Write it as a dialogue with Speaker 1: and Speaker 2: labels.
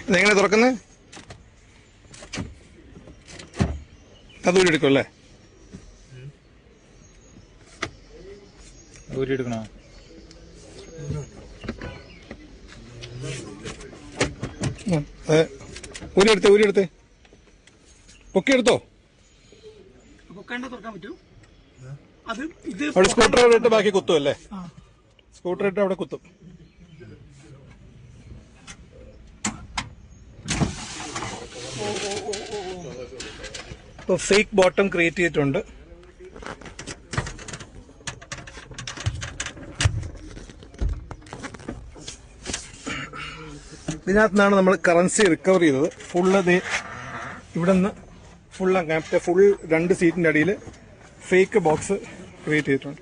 Speaker 1: ഇതെങ്ങനെ തുറക്കുന്നേ? അത് ഊരിയെടുക്കും അല്ലേ?
Speaker 2: ഊരിയെടുക്കണോ?
Speaker 1: ഊരിയെടുത്തേ പൊക്കിയെടുത്തോ. അവിടെ സ്കൂട്ടർ ഇട്ട് ബാക്കി കുത്തും അല്ലേ? സ്കൂട്ടർ ഇട്ട് അവിടെ കുത്തും. ഇപ്പോൾ ഫേക്ക് ബോട്ടം ക്രിയേറ്റ് ചെയ്തിട്ടുണ്ട്. ഇതിനകത്തുനിന്നാണ് നമ്മൾ കറൻസി റിക്കവർ ചെയ്തത്. ഫുള്ള് ഇവിടെ നിന്ന് ഫുൾ 2 സീറ്റിന്റെ അടിയിൽ ഫേക്ക് ബോക്സ് ക്രിയേറ്റ് ചെയ്തിട്ടുണ്ട്.